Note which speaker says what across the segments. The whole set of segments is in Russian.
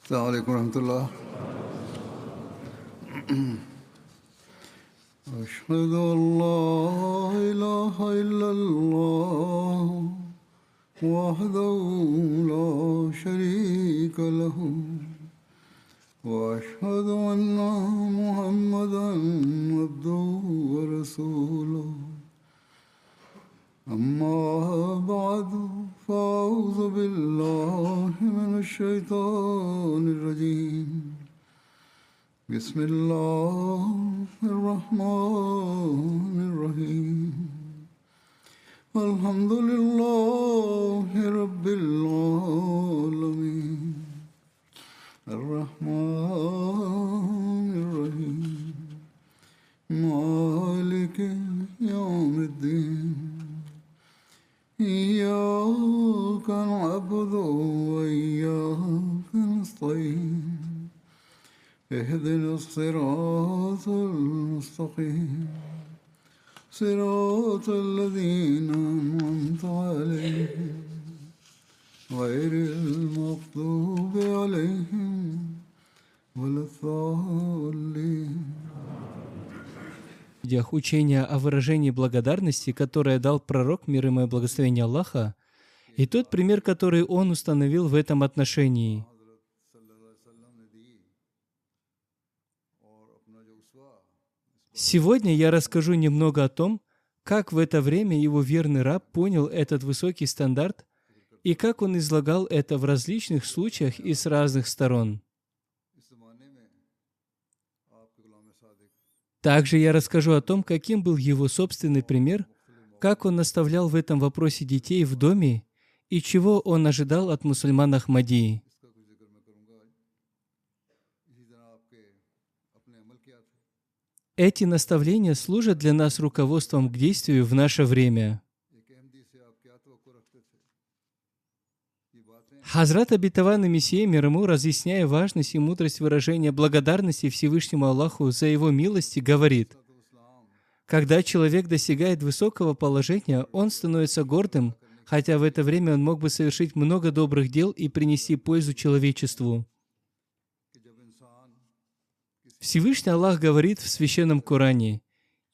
Speaker 1: السلام عليكم ورحمة الله. أشهد أن لا إله إلا الله وحده لا شريك له وأشهد أن محمدا عبده ورسوله أما بعد فأعوذ بالله من الشيطان الرجيم بسم الله الرحمن الرحيم الحمد لله رب العالمين الرحمن الرحيم مالك يوم الدين إياك نعبد وإياك نستعين اهدنا الصراط المستقيم صراط الذين أنعمت عليهم غير المغضوب عليهم ولا الضالين.
Speaker 2: Учения о выражении благодарности, которое дал пророк, мир ему и благословение Аллаха, и тот пример, который он установил в этом отношении. Сегодня я расскажу немного о том, как в это время его верный раб понял этот высокий стандарт и как он излагал это в различных случаях и с разных сторон. Также я расскажу о том, каким был его собственный пример, как он наставлял в этом вопросе детей в доме и чего он ожидал от мусульман Ахмадии. Эти наставления служат для нас руководством к действию в наше время. Хазрат обетованный Мессия мир ему, разъясняя важность и мудрость выражения благодарности Всевышнему Аллаху за Его милости, говорит: когда человек достигает высокого положения, он становится гордым, хотя в это время он мог бы совершить много добрых дел и принести пользу человечеству. Всевышний Аллах говорит в Священном Коране: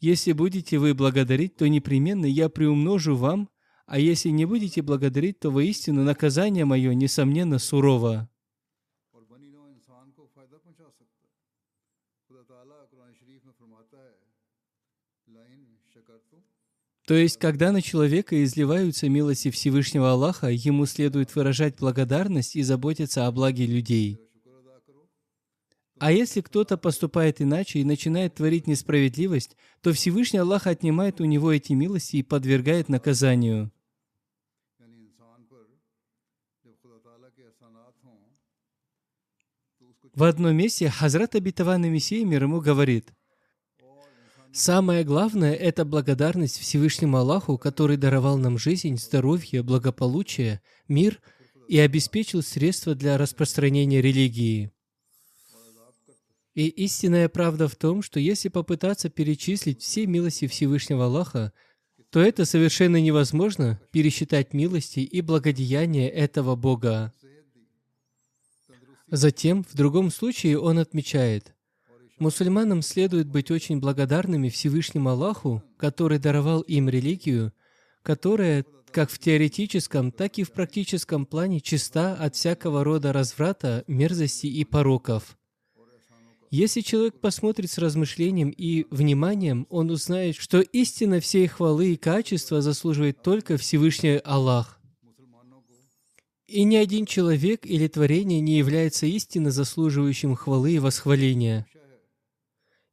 Speaker 2: «Если будете вы благодарить, то непременно я приумножу вам, а если не будете благодарить, то воистину наказание мое, несомненно, сурово». То есть, когда на человека изливаются милости Всевышнего Аллаха, ему следует выражать благодарность и заботиться о благе людей. А если кто-то поступает иначе и начинает творить несправедливость, то Всевышний Аллах отнимает у него эти милости и подвергает наказанию. В одном месте Хазрат обетованный Мессия мир ему говорит: «Самое главное — это благодарность Всевышнему Аллаху, который даровал нам жизнь, здоровье, благополучие, мир и обеспечил средства для распространения религии». И истинная правда в том, что если попытаться перечислить все милости Всевышнего Аллаха, то это совершенно невозможно пересчитать милости и благодеяния этого Бога. Затем, в другом случае, он отмечает: мусульманам следует быть очень благодарными Всевышнему Аллаху, который даровал им религию, которая как в теоретическом, так и в практическом плане чиста от всякого рода разврата, мерзости и пороков. Если человек посмотрит с размышлением и вниманием, он узнает, что истина всей хвалы и качества заслуживает только Всевышний Аллах. И ни один человек или творение не является истинно заслуживающим хвалы и восхваления.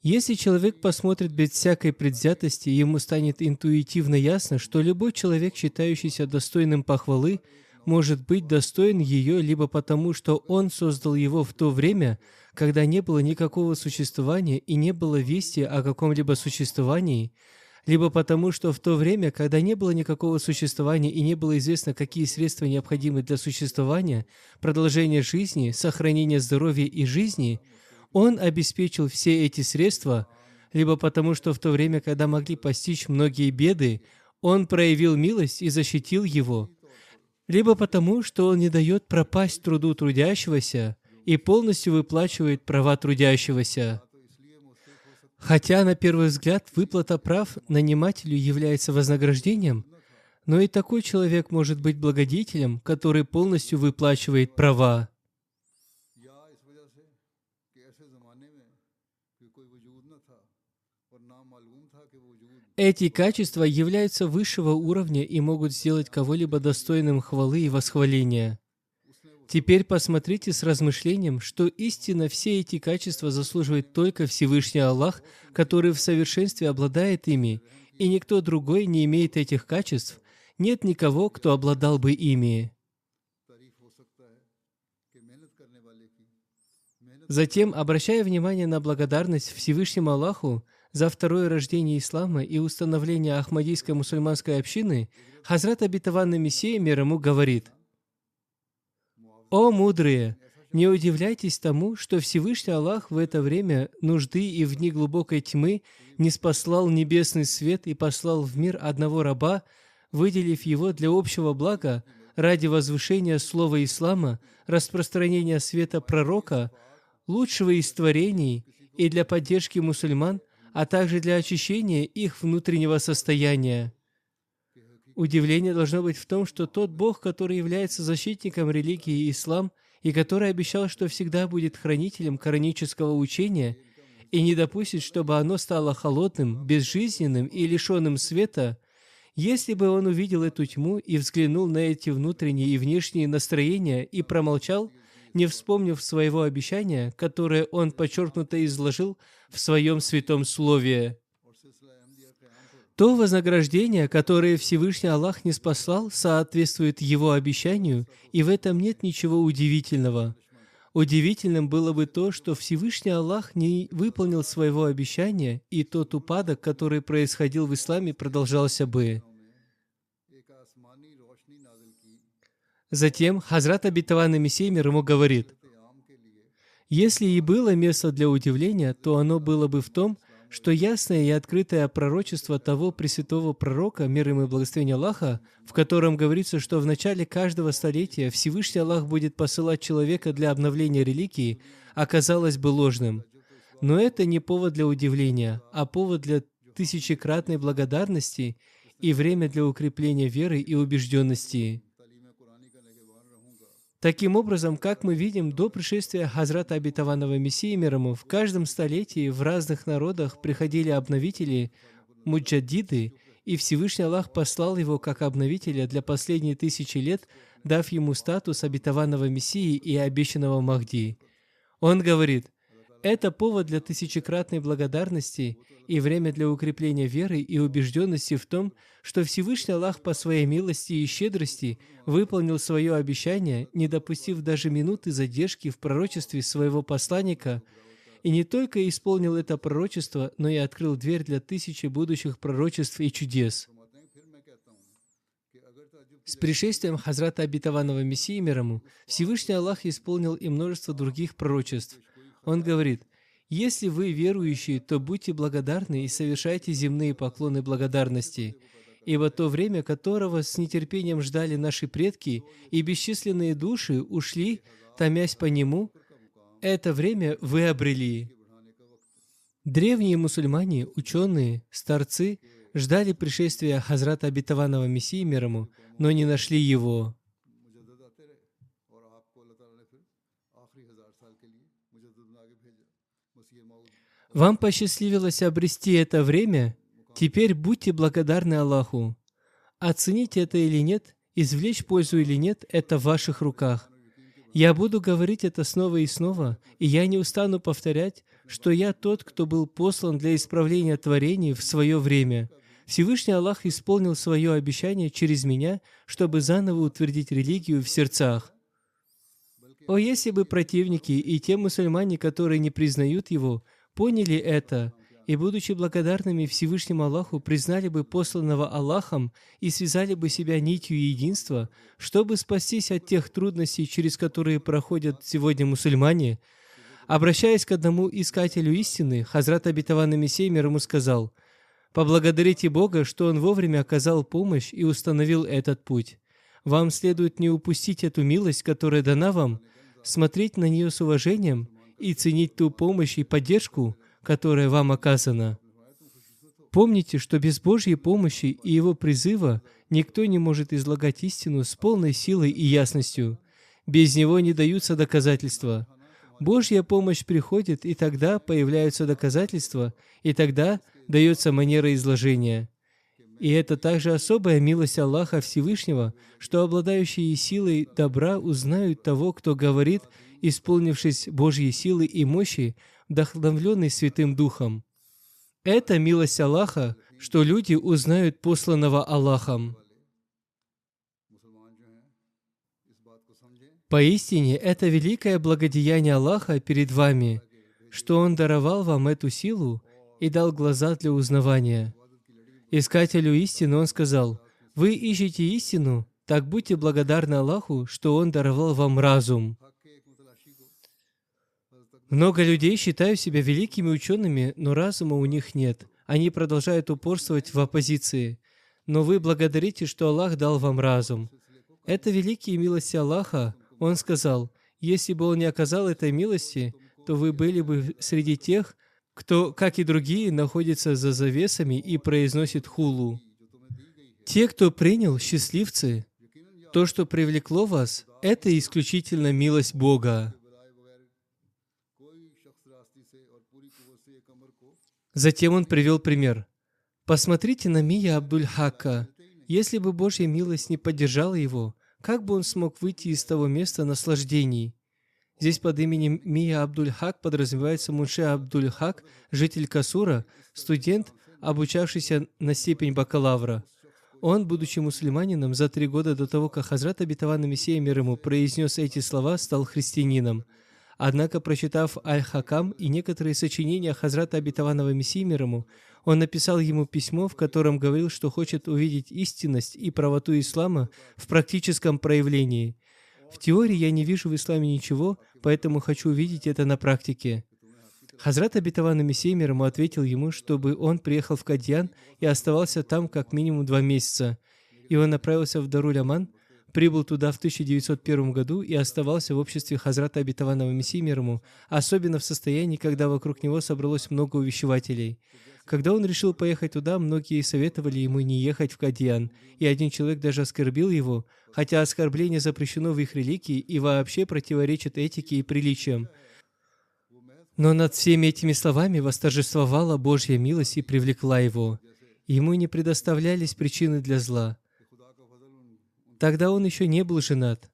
Speaker 2: Если человек посмотрит без всякой предвзятости, ему станет интуитивно ясно, что любой человек, считающийся достойным похвалы, может быть достоин ее либо потому, что он создал его в то время, когда не было никакого существования и не было вести о каком-либо существовании, либо потому, что в то время, когда не было никакого существования и не было известно, какие средства необходимы для существования, продолжения жизни, сохранения здоровья и жизни, он обеспечил все эти средства, либо потому, что в то время, когда могли постичь многие беды, он проявил милость и защитил его, либо потому, что он не дает пропасть труду трудящегося, и полностью выплачивает права трудящегося. Хотя, на первый взгляд, выплата прав нанимателю является вознаграждением, но и такой человек может быть благодетелем, который полностью выплачивает права. Эти качества являются высшего уровня и могут сделать кого-либо достойным хвалы и восхваления. Теперь посмотрите с размышлением, что истинно все эти качества заслуживает только Всевышний Аллах, который в совершенстве обладает ими, и никто другой не имеет этих качеств. Нет никого, кто обладал бы ими. Затем, обращая внимание на благодарность Всевышнему Аллаху за второе рождение ислама и установление Ахмадийской мусульманской общины, Хазрат Обетованный Мессия мир ему говорит: «О мудрые! Не удивляйтесь тому, что Всевышний Аллах в это время нужды и в дни глубокой тьмы ниспослал небесный свет и послал в мир одного раба, выделив его для общего блага ради возвышения слова ислама, распространения света пророка, лучшего из творений, и для поддержки мусульман, а также для очищения их внутреннего состояния». Удивление должно быть в том, что тот Бог, который является защитником религии ислам и который обещал, что всегда будет хранителем коранического учения и не допустит, чтобы оно стало холодным, безжизненным и лишенным света, если бы он увидел эту тьму и взглянул на эти внутренние и внешние настроения и промолчал, не вспомнив своего обещания, которое он подчеркнуто изложил в своем святом слове, то вознаграждение, которое Всевышний Аллах ниспослал, соответствует Его обещанию, и в этом нет ничего удивительного. Удивительным было бы то, что Всевышний Аллах не выполнил своего обещания, и тот упадок, который происходил в исламе, продолжался бы. Затем Хазрат Обетованный Мессия мир ему говорит: «Если и было место для удивления, то оно было бы в том, что ясное и открытое пророчество того Пресвятого Пророка, мир ему и благословение Аллаха, в котором говорится, что в начале каждого столетия Всевышний Аллах будет посылать человека для обновления религии, оказалось бы ложным. Но это не повод для удивления, а повод для тысячекратной благодарности и время для укрепления веры и убежденности». Таким образом, как мы видим, до пришествия Хазрата Обетованного Мессии мир ему, в каждом столетии в разных народах приходили обновители, муджаддиды, и Всевышний Аллах послал его как обновителя для последние 1000 лет, дав ему статус Обетованного Мессии и обещанного Махди. Он говорит: «Это повод для тысячекратной благодарности и время для укрепления веры и убежденности в том, что Всевышний Аллах по своей милости и щедрости выполнил свое обещание, не допустив даже минуты задержки в пророчестве своего посланника, и не только исполнил это пророчество, но и открыл дверь для тысячи будущих пророчеств и чудес». С пришествием Хазрата Обетованного Мессии мир ему, Всевышний Аллах исполнил и множество других пророчеств. Он говорит: «Если вы верующие, то будьте благодарны и совершайте земные поклоны благодарности, ибо то время, которого с нетерпением ждали наши предки, и бесчисленные души ушли, томясь по нему, это время вы обрели». Древние мусульмане, ученые, старцы ждали пришествия Хазрата Обетованного Мессии мир ему, но не нашли его. Вам посчастливилось обрести это время? Теперь будьте благодарны Аллаху. Оцените это или нет, извлечь пользу или нет, это в ваших руках. Я буду говорить это снова и снова, и я не устану повторять, что я тот, кто был послан для исправления творений в свое время. Всевышний Аллах исполнил свое обещание через меня, чтобы заново утвердить религию в сердцах. О, если бы противники и те мусульмане, которые не признают его, поняли это и, будучи благодарными Всевышнему Аллаху, признали бы посланного Аллахом и связали бы себя нитью единства, чтобы спастись от тех трудностей, через которые проходят сегодня мусульмане. Обращаясь к одному искателю истины, Хазрат Обетованный Мессия мир ему сказал: «Поблагодарите Бога, что Он вовремя оказал помощь и установил этот путь. Вам следует не упустить эту милость, которая дана вам, смотреть на нее с уважением и ценить ту помощь и поддержку, которая вам оказана. Помните, что без Божьей помощи и Его призыва никто не может излагать истину с полной силой и ясностью. Без Него не даются доказательства. Божья помощь приходит, и тогда появляются доказательства, и тогда дается манера изложения. И это также особая милость Аллаха Всевышнего, что обладающие силой добра узнают того, кто говорит, исполнившись Божьей силы и мощи, вдохновленный Святым Духом. Это милость Аллаха, что люди узнают посланного Аллахом. Поистине, это великое благодеяние Аллаха перед вами, что Он даровал вам эту силу и дал глаза для узнавания. Искателю истины Он сказал: «Вы ищете истину, так будьте благодарны Аллаху, что Он даровал вам разум». Много людей считают себя великими учеными, но разума у них нет. Они продолжают упорствовать в оппозиции. Но вы благодарите, что Аллах дал вам разум. Это великие милости Аллаха. Он сказал: «Если бы Он не оказал этой милости, то вы были бы среди тех, кто, как и другие, находится за завесами и произносит хулу». Те, кто принял, счастливцы. То, что привлекло вас, это исключительно милость Бога. Затем он привел пример. Посмотрите на Мия Абдуль-Хака. Если бы Божья милость не поддержала его, как бы он смог выйти из того места наслаждений? Здесь под именем Мия Абдуль-Хак подразумевается Мунше Абдуль-Хак, житель Касура, студент, обучавшийся на степень бакалавра. Он, будучи мусульманином, за 3 года до того, как Хазрат Обетованный Мессия мир ему произнес эти слова, стал христианином. Однако, прочитав Аль-Хакам и некоторые сочинения Хазрата Обетованного Мессии мир ему, он написал ему письмо, в котором говорил, что хочет увидеть истинность и правоту ислама в практическом проявлении. В теории я не вижу в исламе ничего, поэтому хочу увидеть это на практике. Хазрат Обетованный Мессия мир ему ответил ему, чтобы он приехал в Кадьян и оставался там как минимум 2 месяца. И он направился в Даруль-Аман, прибыл туда в 1901 году и оставался в обществе Хазрата Обетованного Мессии мир ему, особенно в состоянии, когда вокруг него собралось много увещевателей. Когда он решил поехать туда, многие советовали ему не ехать в Кадьян, и один человек даже оскорбил его, хотя оскорбление запрещено в их религии и вообще противоречит этике и приличиям. Но над всеми этими словами восторжествовала Божья милость и привлекла его. Ему не предоставлялись причины для зла. Тогда он еще не был женат.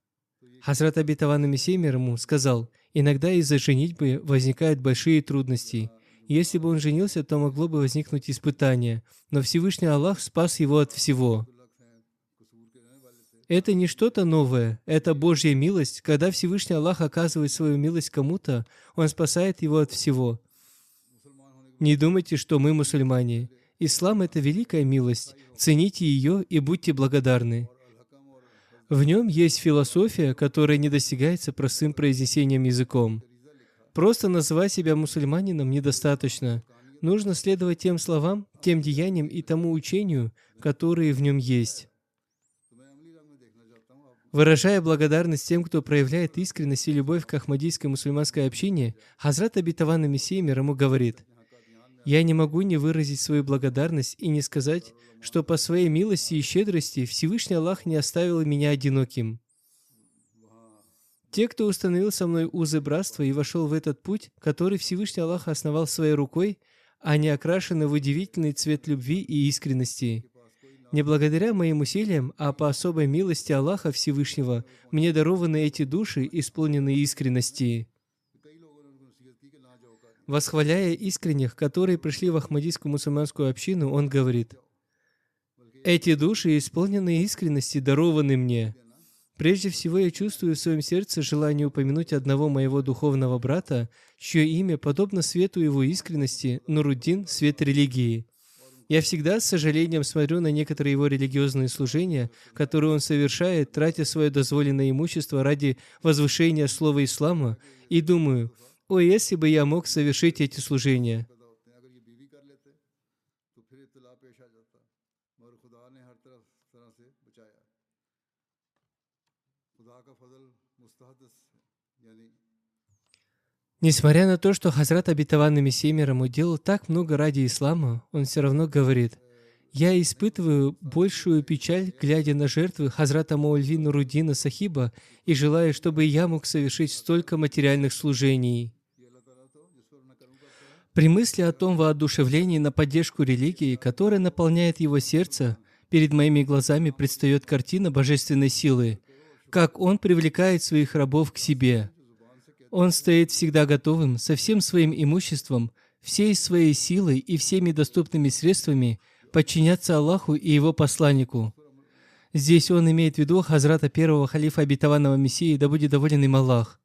Speaker 2: Хазрат Обетованный Мессия мир ему сказал: иногда из-за женитьбы возникают большие трудности. Если бы он женился, то могло бы возникнуть испытание, но Всевышний Аллах спас его от всего. Это не что-то новое, это Божья милость. Когда Всевышний Аллах оказывает свою милость кому-то, Он спасает его от всего. Не думайте, что мы мусульмане. Ислам — это великая милость. Цените ее и будьте благодарны. В нем есть философия, которая не достигается простым произнесением языком. Просто называть себя мусульманином недостаточно. Нужно следовать тем словам, тем деяниям и тому учению, которые в нем есть. Выражая благодарность тем, кто проявляет искренность и любовь к ахмадийской мусульманской общине, Хазрат Обетованный Мессия мир ему говорит: «Я не могу не выразить свою благодарность и не сказать, что по своей милости и щедрости Всевышний Аллах не оставил меня одиноким. Те, кто установил со мной узы братства и вошел в этот путь, который Всевышний Аллах основал своей рукой, они окрашены в удивительный цвет любви и искренности. Не благодаря моим усилиям, а по особой милости Аллаха Всевышнего мне дарованы эти души, исполненные искренности». Восхваляя искренних, которые пришли в ахмадийскую мусульманскую общину, он говорит: «Эти души, исполненные искренности, дарованы мне. Прежде всего, я чувствую в своем сердце желание упомянуть одного моего духовного брата, чье имя подобно свету его искренности, Нуруддин, свет религии. Я всегда с сожалением смотрю на некоторые его религиозные служения, которые он совершает, тратя свое дозволенное имущество ради возвышения слова ислама, и думаю: о, если бы я мог совершить эти служения». Несмотря на то, что Хазрат обетованный Мессия мир ему делал так много ради ислама, он все равно говорит: «Я испытываю большую печаль, глядя на жертвы Хазрата Маульви Нуруддина Сахиба, и желаю, чтобы и я мог совершить столько материальных служений». При мысли о том воодушевлении на поддержку религии, которая наполняет его сердце, перед моими глазами предстает картина божественной силы, как он привлекает своих рабов к себе. Он стоит всегда готовым со всем своим имуществом, всей своей силой и всеми доступными средствами подчиняться Аллаху и Его посланнику. Здесь он имеет в виду Хазрата первого халифа обетованного Мессии, да будет доволен им Аллах.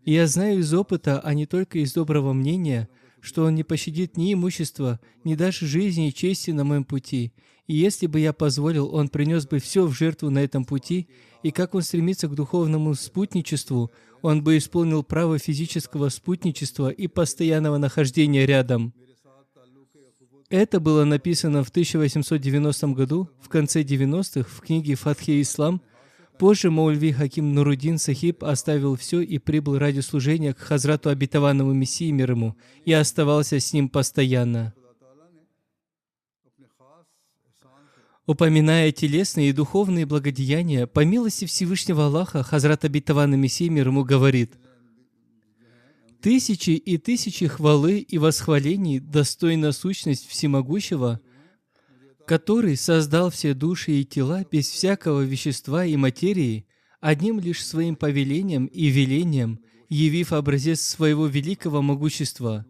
Speaker 2: И я знаю из опыта, а не только из доброго мнения, что он не пощадит ни имущества, ни даже жизни и чести на моем пути. И если бы я позволил, он принес бы все в жертву на этом пути, и как он стремится к духовному спутничеству, он бы исполнил право физического спутничества и постоянного нахождения рядом. Это было написано в 1890 году, в конце 90-х, в книге «Фатхи Ислам». Позже Маульви Хаким Нуруддин Сахиб оставил все и прибыл ради служения к Хазрату обетованному Мессии мир ему и оставался с ним постоянно. Упоминая телесные и духовные благодеяния, по милости Всевышнего Аллаха, Хазрат обетованный Мессия мир ему говорит: «Тысячи и тысячи хвалы и восхвалений достойна сущность Всемогущего, который создал все души и тела без всякого вещества и материи, одним лишь своим повелением и велением, явив образец своего великого могущества.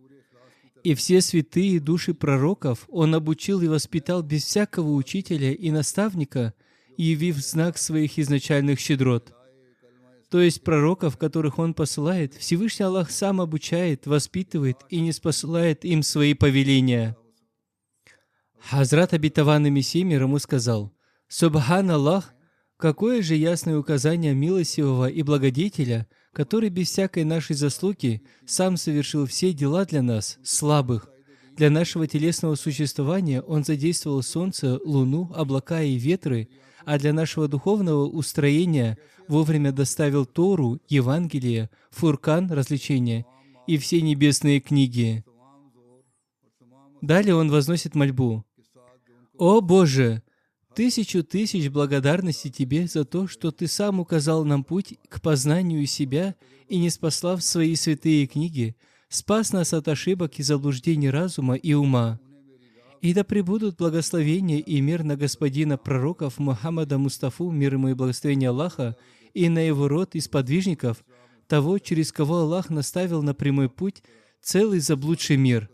Speaker 2: И все святые души пророков Он обучил и воспитал без всякого учителя и наставника, явив знак своих изначальных щедрот». То есть пророков, которых Он посылает, Всевышний Аллах сам обучает, воспитывает и не спосылает им свои повеления. Хазрат обетованный Мессия мир ему сказал: «Субхан Аллах, какое же ясное указание милостивого и благодетеля, который без всякой нашей заслуги сам совершил все дела для нас, слабых. Для нашего телесного существования Он задействовал солнце, луну, облака и ветры, а для нашего духовного устроения вовремя доставил Тору, Евангелие, Фуркан, развлечения, и все небесные книги». Далее он возносит мольбу: «О Боже! Тысячу тысяч благодарностей Тебе за то, что Ты сам указал нам путь к познанию себя и, ниспослав свои святые книги, спас нас от ошибок и заблуждений разума и ума. И да пребудут благословения и мир на господина пророков Мухаммада Мустафу, мир ему и благословение Аллаха, и на его род из подвижников, того, через кого Аллах наставил на прямой путь целый заблудший мир,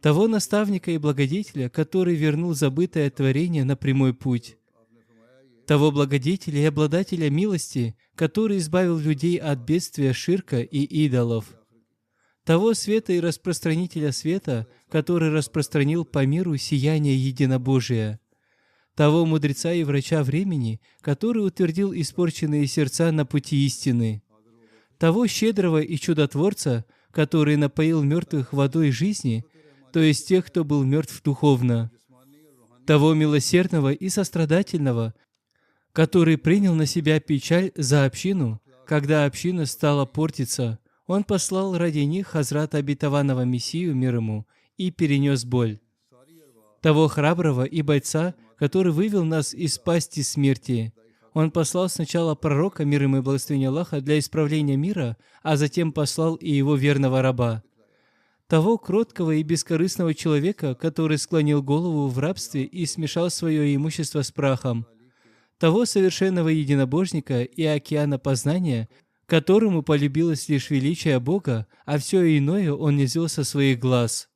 Speaker 2: того наставника и благодетеля, который вернул забытое творение на прямой путь, того благодетеля и обладателя милости, который избавил людей от бедствия ширка и идолов, того света и распространителя света, который распространил по миру сияние единобожия, того мудреца и врача времени, который утвердил испорченные сердца на пути истины, того щедрого и чудотворца, который напоил мертвых водой жизни, то есть тех, кто был мертв духовно, того милосердного и сострадательного, который принял на себя печаль за общину, когда община стала портиться. Он послал ради них Хазрата обетованного Мессию мир ему и перенес боль. Того храброго и бойца, который вывел нас из пасти смерти. Он послал сначала пророка, мир ему и благословение Аллаха, для исправления мира, а затем послал и его верного раба. Того кроткого и бескорыстного человека, который склонил голову в рабстве и смешал свое имущество с прахом. Того совершенного единобожника и океана познания, которому полюбилось лишь величие Бога, а все иное он не взял со своих глаз.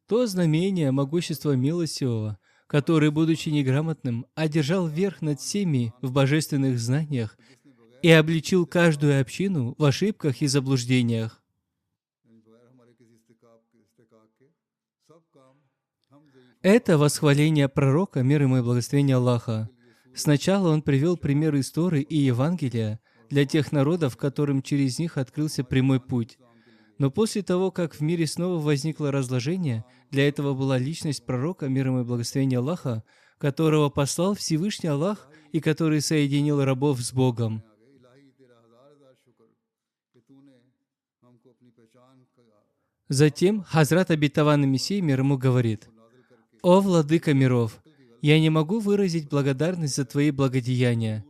Speaker 2: То знамение могущества милостивого, который, будучи неграмотным, одержал верх над всеми в божественных знаниях и обличил каждую общину в ошибках и заблуждениях. Это восхваление пророка, мир ему и благословение Аллаха. Сначала он привел пример из Торы и Евангелия для тех народов, которым через них открылся прямой путь. Но после того, как в мире снова возникло разложение, для этого была личность пророка, мир ему и благословение Аллаха, которого послал Всевышний Аллах и который соединил рабов с Богом. Затем Хазрат обетованный Мессия мир ему говорит: «О Владыка миров, я не могу выразить благодарность за Твои благодеяния.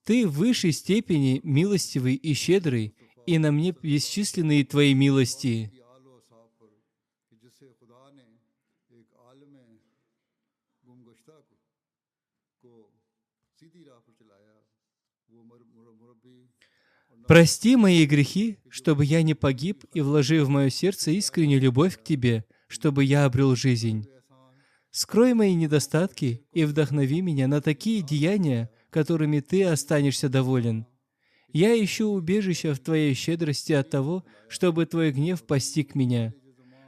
Speaker 2: Ты в высшей степени милостивый и щедрый, и на мне бесчисленные Твои милости». Прости мои грехи, чтобы я не погиб, и вложи в мое сердце искреннюю любовь к Тебе, чтобы я обрел жизнь. Скрой мои недостатки и вдохнови меня на такие деяния, которыми Ты останешься доволен. Я ищу убежища в Твоей щедрости от того, чтобы Твой гнев постиг меня.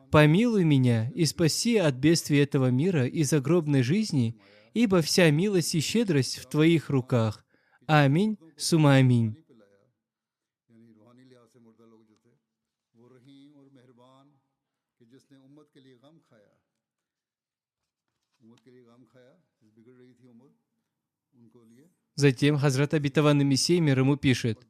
Speaker 2: Помилуй меня и спаси от бедствий этого мира и загробной жизни, ибо вся милость и щедрость в Твоих руках. Аминь, сумма аминь. Затем Хазрат обетованный Мессия мир ему пишет: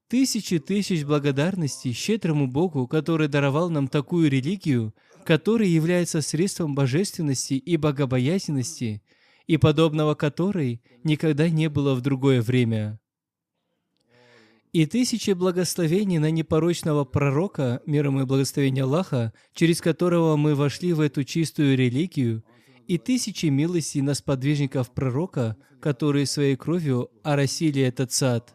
Speaker 2: «Тысячи тысяч благодарностей щедрому Богу, который даровал нам такую религию, которая является средством божественности и богобоязненности, и подобного которой никогда не было в другое время. И тысячи благословений на непорочного пророка, мир ему и благословения Аллаха, через которого мы вошли в эту чистую религию, и тысячи милостей на сподвижников пророка, которые своей кровью оросили этот сад».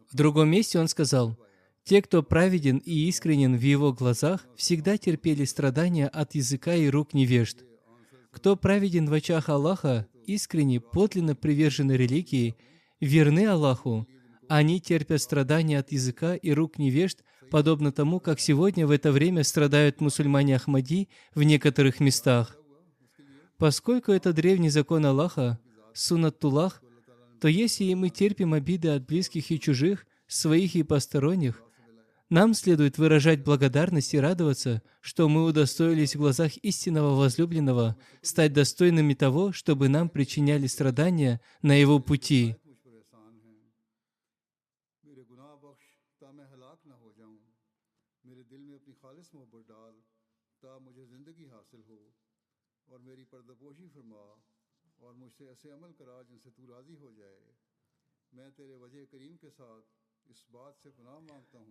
Speaker 2: В другом месте он сказал: «Те, кто праведен и искренен в его глазах, всегда терпели страдания от языка и рук невежд. Кто праведен в очах Аллаха, искренне, подлинно привержены религии, верны Аллаху, они терпят страдания от языка и рук невежд, подобно тому, как сегодня в это время страдают мусульмане Ахмади в некоторых местах. Поскольку это древний закон Аллаха, суннатуллах, то если и мы терпим обиды от близких и чужих, своих и посторонних, нам следует выражать благодарность и радоваться, что мы удостоились в глазах истинного возлюбленного стать достойными того, чтобы нам причиняли страдания на его пути».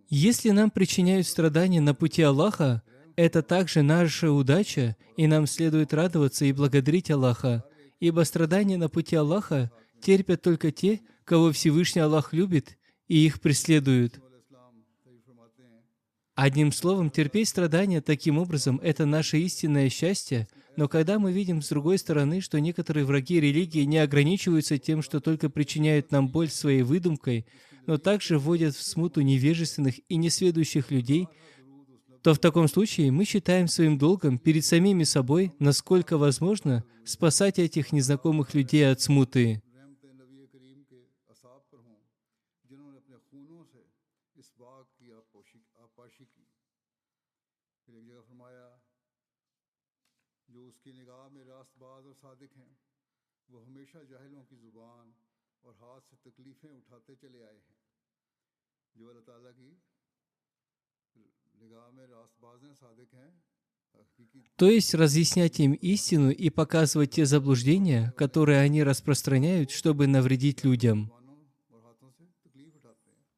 Speaker 2: Если нам причиняют страдания на пути Аллаха, это также наша удача, и нам следует радоваться и благодарить Аллаха, ибо страдания на пути Аллаха терпят только те, кого Всевышний Аллах любит, и их преследуют. Одним словом, терпеть страдания таким образом – это наше истинное счастье, но когда мы видим с другой стороны, что некоторые враги религии не ограничиваются тем, что только причиняют нам боль своей выдумкой, но также вводят в смуту невежественных и несведущих людей, то в таком случае мы считаем своим долгом перед самими собой, насколько возможно, спасать этих незнакомых людей от смуты. То есть разъяснять им истину и показывать те заблуждения, которые они распространяют, чтобы навредить людям.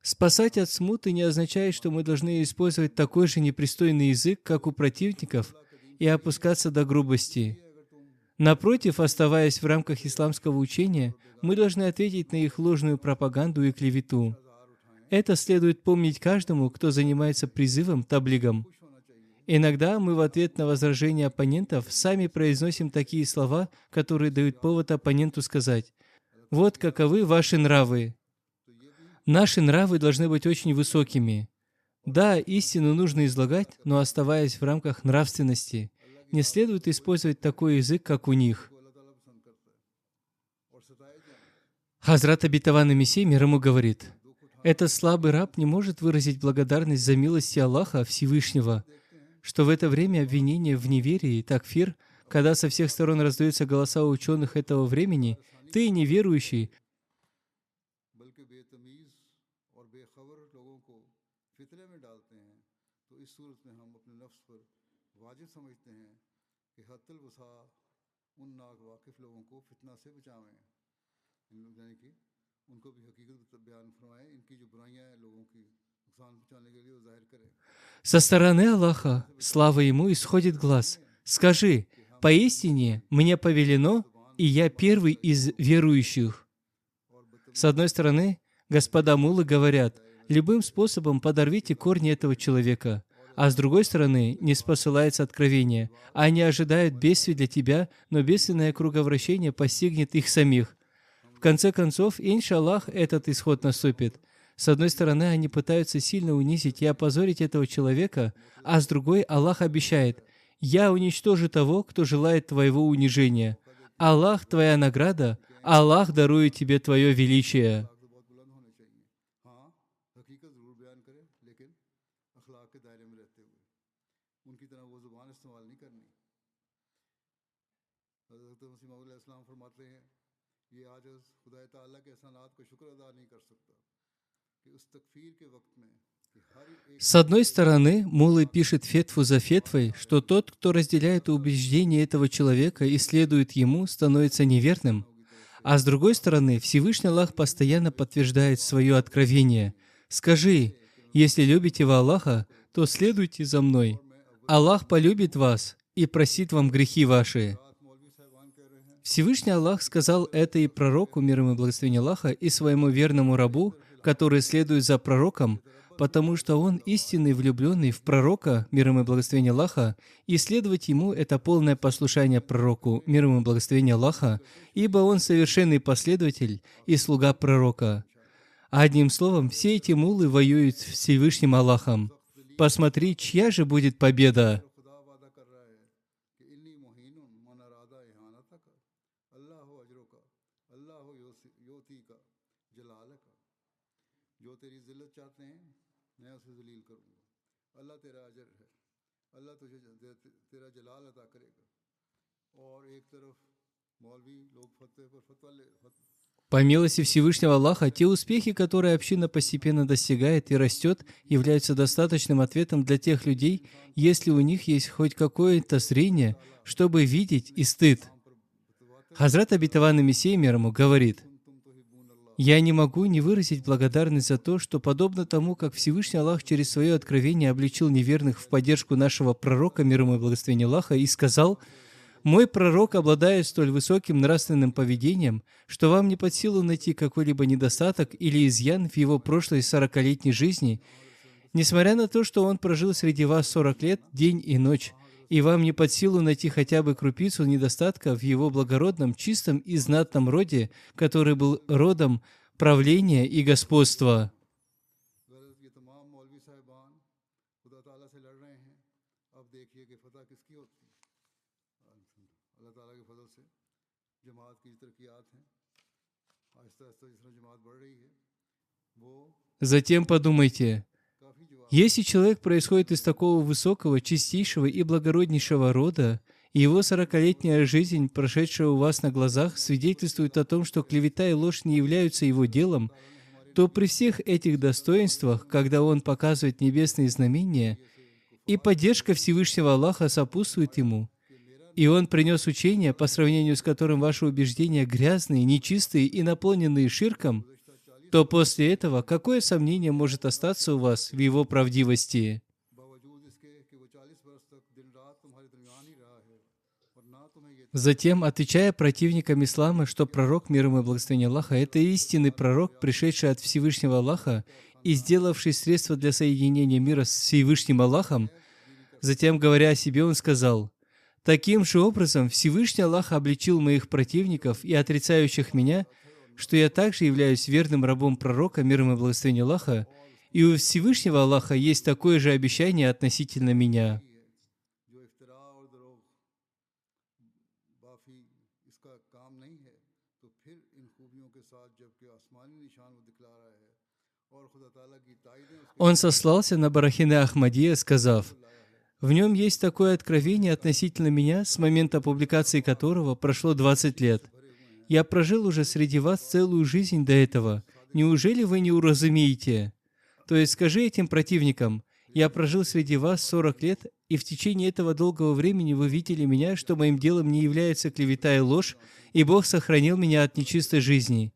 Speaker 2: Спасать от смуты не означает, что мы должны использовать такой же непристойный язык, как у противников, и опускаться до грубости. Напротив, оставаясь в рамках исламского учения, мы должны ответить на их ложную пропаганду и клевету. Это следует помнить каждому, кто занимается призывом, таблигом. Иногда мы в ответ на возражения оппонентов сами произносим такие слова, которые дают повод оппоненту сказать: «Вот каковы ваши нравы». Наши нравы должны быть очень высокими. Да, истину нужно излагать, но оставаясь в рамках нравственности. Не следует использовать такой язык, как у них. Хазрат Обетованный Мессия, мир ему, говорит: «Этот слабый раб не может выразить благодарность за милости Аллаха Всевышнего, что в это время обвинения в неверии, такфир, когда со всех сторон раздаются голоса ученых этого времени, ты, неверующий,
Speaker 1: बल्कि बेतमीज और बेखबर लोगों को फितने में डालते हैं, तो इस सूरत में हम अपने नफ्स पर वाजिब समझते हैं कि हत्तल वसा उन नावाकिफ लोगों को फितना से बचावें, यानी कि उनको भी हकीकत बयान फरमाएं, इनकी जो बुराइयां हैं लोगों की नुकसान पहुंचाने के लिए वो जाहिर करें।
Speaker 2: со стороны Аллаха, слава Ему, исходит глаз. Скажи: поистине мне повелено, и я первый из верующих». С одной стороны, господа муллы говорят: любым способом подорвите корни этого человека. А с другой стороны, не спосылается откровение. Они ожидают бедствий для тебя, но бедственное круговращение постигнет их самих. В конце концов, иншаллах, этот исход наступит. С одной стороны, они пытаются сильно унизить и опозорить этого человека, а с другой, Аллах обещает: «Я уничтожу того, кто желает твоего унижения. Аллах — твоя награда, Аллах дарует тебе твое величие». С одной стороны, муллы пишет фетву за фетвой, что тот, кто разделяет убеждения этого человека и следует ему, становится неверным. А с другой стороны, Всевышний Аллах постоянно подтверждает свое откровение. «Скажи: если любите вы Аллаха, то следуйте за мной. Аллах полюбит вас и простит вам грехи ваши». Всевышний Аллах сказал это и пророку, мир ему и благословение Аллаха, и своему верному рабу, который следует за пророком, потому что он истинный влюбленный в пророка, мир ему и благословение Аллаха, и следовать ему — это полное послушание пророку, мир ему и благословение Аллаха, ибо он совершенный последователь и слуга пророка. Одним словом, все эти муллы воюют с Всевышним Аллахом. Посмотри, чья же будет победа. По милости Всевышнего Аллаха, те успехи, которые община постепенно достигает и растет, являются достаточным ответом для тех людей, если у них есть хоть какое-то зрение, чтобы видеть и стыд. Хазрат Обетованный Мессия, мир ему, говорит: «Я не могу не выразить благодарность за то, что, подобно тому, как Всевышний Аллах через свое откровение обличил неверных в поддержку нашего пророка, мир ему и благословение Аллаха, и сказал: «Мой пророк обладает столь высоким нравственным поведением, что вам не под силу найти какой-либо недостаток или изъян в его прошлой 40-летней жизни, несмотря на то, что он прожил среди вас 40 лет, день и ночь, и вам не под силу найти хотя бы крупицу недостатка в его благородном, чистом и знатном роде, который был родом правления и господства». Затем подумайте, если человек происходит из такого высокого, чистейшего и благороднейшего рода, и его 40-летняя жизнь, прошедшая у вас на глазах, свидетельствует о том, что клевета и ложь не являются его делом, то при всех этих достоинствах, когда он показывает небесные знамения, и поддержка Всевышнего Аллаха сопутствует ему, и он принес учение, по сравнению с которым ваши убеждения грязные, нечистые и наполненные ширком, то после этого какое сомнение может остаться у вас в его правдивости? Затем, отвечая противникам ислама, что пророк, мир ему и благословение Аллаха, это истинный пророк, пришедший от Всевышнего Аллаха и сделавший средства для соединения мира с Всевышним Аллахом, затем, говоря о себе, он сказал: «Таким же образом Всевышний Аллах обличил моих противников и отрицающих меня, что я также являюсь верным рабом пророка, мир ему и благословение Аллаха, И у Всевышнего Аллаха есть такое же обещание относительно меня.
Speaker 1: जो इफ्तरा और दरोग बाफी इसका काम नहीं है, तो फिर इन खूबियों के साथ जबकि आसमानी निशान वो दिखला रहा है और खुदा ताला की तायदें उसके
Speaker 2: Он сослался на Барахине Ахмадия, сказав: «В нем есть такое откровение относительно меня, с момента публикации которого прошло 20 лет. Я прожил уже среди вас целую жизнь до этого. Неужели вы не уразумеете? То есть скажи этим противникам: я прожил среди вас 40 лет, и в течение этого долгого времени вы видели меня, что моим делом не является клевета и ложь, и Бог сохранил меня от нечистой жизни.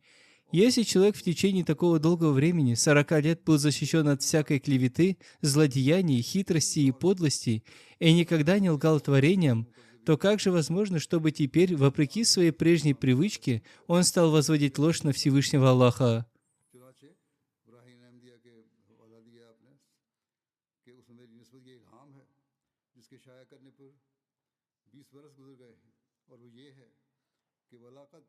Speaker 2: Если человек в течение такого долгого времени, 40 лет, был защищен от всякой клеветы, злодеяний, хитрости и подлости, и никогда не лгал творениям, то как же возможно, чтобы теперь, вопреки своей прежней привычке, он стал возводить ложь на Всевышнего Аллаха?»
Speaker 1: चुनाचे इब्राहिम अहमदिया के हवाला दिया आपने कि उसमें मेरी निस्बत ये इल्हाम है जिसके शाया करने पर 20 बरस गुजर गए हैं, और वो ये है कि वलाकत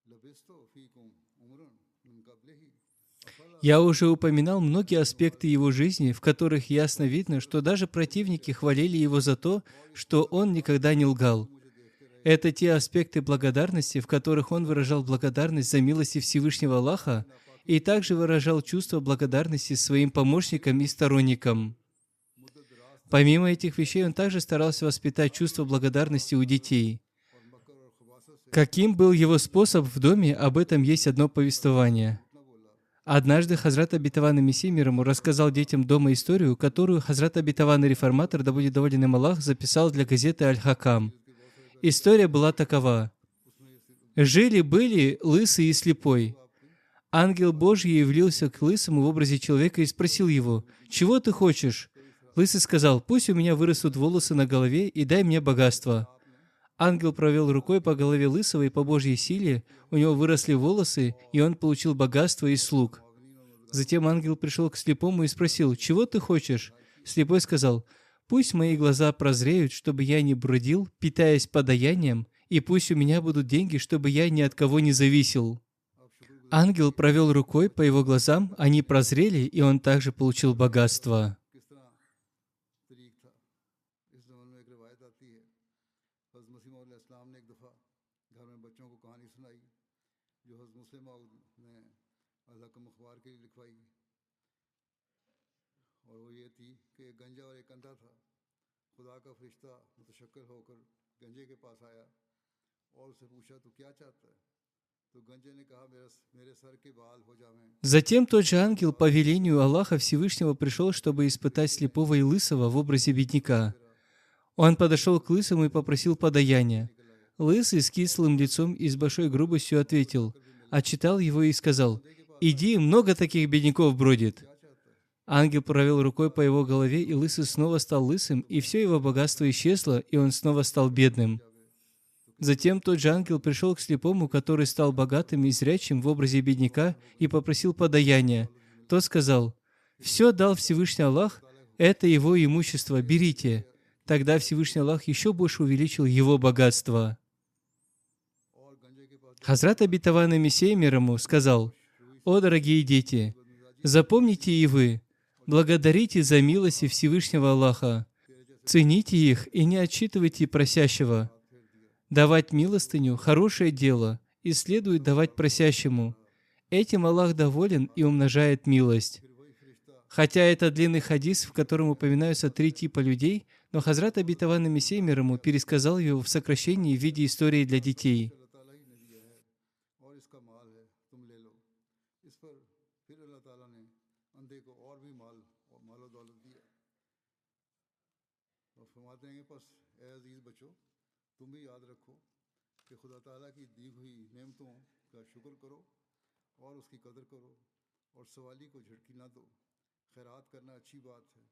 Speaker 1: लबिस्तो फीकुम उमरन मिन क़ब्लिही अफला
Speaker 2: Я уже упоминал многие аспекты его жизни, в которых ясно видно, что даже противники хвалили его за то, что он никогда не лгал. Это те аспекты благодарности, в которых он выражал благодарность за милости Всевышнего Аллаха и также выражал чувство благодарности своим помощникам и сторонникам. Помимо этих вещей, он также старался воспитать чувство благодарности у детей. Каким был его способ в доме, об этом есть одно повествование. Однажды Хазрат Обетованный Мессия мир ему рассказал детям дома историю, которую Хазрат Обетованный Реформатор, да будет доволен им Аллах, записал для газеты «Аль-Хакам». История была такова. Жили-были лысый и слепой. Ангел Божий явился к лысому в образе человека и спросил его: «Чего ты хочешь?» Лысый сказал: «Пусть у меня вырастут волосы на голове и дай мне богатство». Ангел провел рукой по голове лысого, и по Божьей силе у него выросли волосы, и он получил богатство и слуг. Затем ангел пришел к слепому и спросил: «Чего ты хочешь?» Слепой сказал: «Пусть мои глаза прозреют, чтобы я не бродил, питаясь подаянием, и пусть у меня будут деньги, чтобы я ни от кого не зависел». Ангел провел рукой по его глазам, они прозрели, и он также получил богатство.
Speaker 1: किस तरह तरीक था। इस ज़माने में एक रिवायत आती है, हज़रत मसीह मौद अलैहिस्सलाम ने एक दफ़ा घर में बच्चों को कहानी सुनाई जो हज़रत मुस्लिम मौद ने अल्लाह के अखबार के लिए लिखवाई, और वो ये थी कि एक गंजा और एक अंधा था। खुदा का फरिश्ता मुतशक्किल होकर गंजे के पास आया और उससे पूछा, तू क्या चाहता है? तो गंजे ने कहा, मेरे सर के बाल हो जावें।
Speaker 2: Затем тот же ангел по велению Аллаха Всевышнего пришел, чтобы испытать слепого и лысого в образе бедняка. Он подошел к лысому и попросил подаяния. Лысый с кислым лицом и с большой грубостью ответил, отчитал его и сказал: «Иди, много таких бедняков бродит». Ангел провел рукой по его голове, и лысый снова стал лысым, и все его богатство исчезло, и он снова стал бедным. Затем тот же ангел пришел к слепому, который стал богатым и зрячим в образе бедняка, и попросил подаяния. Тот сказал: «Все дал Всевышний Аллах, это его имущество, берите». Тогда Всевышний Аллах еще больше увеличил его богатство. Хазрат Обетованный Мессия мир ему сказал: «О, дорогие дети, запомните и вы, благодарите за милости Всевышнего Аллаха, цените их и не отчитывайте просящего. Давать милостыню – хорошее дело, и следует давать просящему. Этим Аллах доволен и умножает милость». Хотя это длинный хадис, в котором упоминаются 3 типа людей, но Хазрат Обетованный Мессия мир ему пересказал его в сокращении в виде истории для детей.
Speaker 1: और इसका माल है, तुम ले लो। इस पर फिर अल्लाह ताला ने अंधे को और भी माल और दौलत दिया और फरमाते हैं कि बस ए अजीज बच्चों, तुम भी याद रखो कि खुदा ताला की दी हुई नेमतों का शुक्र करो और उसकी कदर करो, और सवाली को झटकी ना दो। खैरात करना अच्छी बात है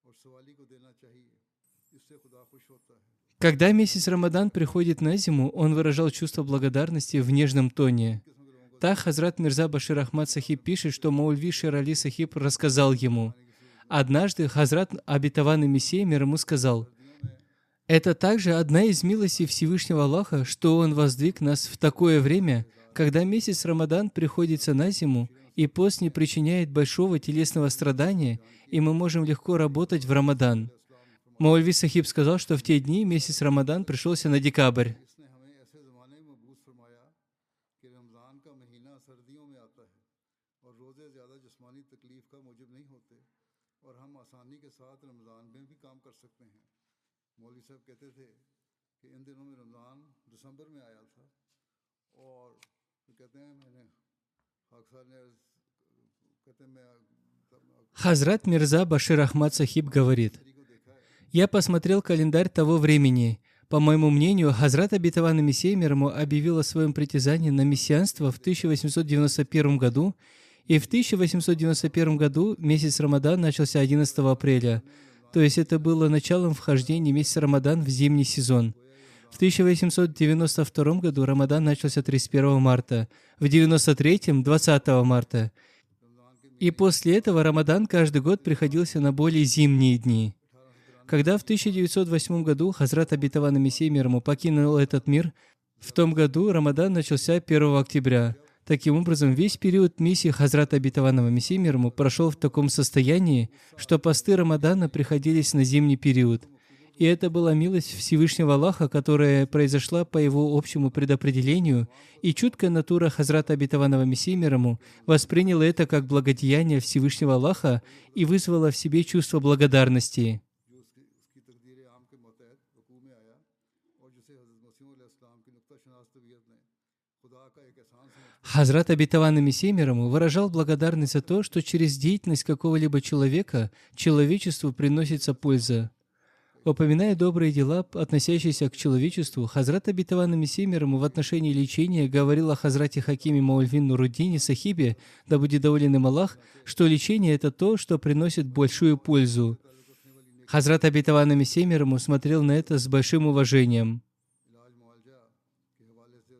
Speaker 1: और सवाली को देना चाहिए, इससे खुदा खुश होता है।
Speaker 2: Когда месяц Рамадан приходит на зиму, он выражал чувство благодарности в нежном тоне. Так Хазрат Мирза Башир Ахмад Сахиб пишет, что Маульви Шер Али Сахиб рассказал ему. Однажды Хазрат Обетованный Мессия мир ему сказал: «Это также одна из милостей Всевышнего Аллаха, что Он воздвиг нас в такое время, когда месяц Рамадан приходится на зиму, и пост не причиняет большого телесного страдания, и мы можем легко работать в Рамадан. Маульви Сахиб сказал, что в те дни месяц Рамадан пришелся на декабрь.
Speaker 1: इसने हमें ऐसे ज़माने में मबूस फरमाया कि रमज़ान का महीना सर्दियों में आता है और रोज़े ज़्यादा जिस्मानी तकलीफ़ का मूजिब नहीं होते और हम आसानी के साथ रमज़ान में भी काम कर सकते हैं। मौलवी साहब कहते थे कि इन दिनों में रमज़ान दिसंबर में आया था और कहते हैं मैंने अक्सर ने कहते हैं मैं
Speaker 2: Хазрат Мирза Башир Ахмад Сахиб говорит: «Я посмотрел календарь того времени. По моему мнению, Хазрат Обетованный Мессия мир ему объявил о своем притязании на мессианство в 1891 году, и в 1891 году месяц Рамадан начался 11 апреля, то есть это было началом вхождения месяца Рамадан в зимний сезон. В 1892 году Рамадан начался 31 марта, в 1993 – 20 марта. И после этого Рамадан каждый год приходился на более зимние дни. Когда в 1908 году Хазрат Обетованный Мессия мир ему покинул этот мир, в том году Рамадан начался 1 октября. Таким образом, весь период миссии Хазрата Обетованного Мессии мир ему прошел в таком состоянии, что посты Рамадана приходились на зимний период. И это была милость Всевышнего Аллаха, которая произошла по его общему предопределению, и чуткая натура Хазрата Обетованного Мессии мир ему восприняла это как благодеяние Всевышнего Аллаха и вызвала в себе чувство благодарности.
Speaker 1: उसकी तकदीर आम के मतहत वकू में आया और जिसे हज़रत मसीह अलैहिस्सलाम की नुक्ता-शनास तबीयत ने खुदा का एक एहसान समझ
Speaker 2: Хазрат Обетованный Мессия мир ему выражал благодарность за то, что через деятельность какого-либо человека человечеству приносится польза. Упоминая добрые дела, относящиеся к человечеству, Хазрат Обетованный Мессия мир ему в отношении лечения говорил о Хазрате Хакиме Маульви Нуруддине Сахибе, да будет доволен им Аллах, что лечение — это то, что приносит большую пользу. Хазрат Обетованный Мессия мир ему смотрел на это с большим уважением.
Speaker 1: इलाज मुआवजा के हवाले से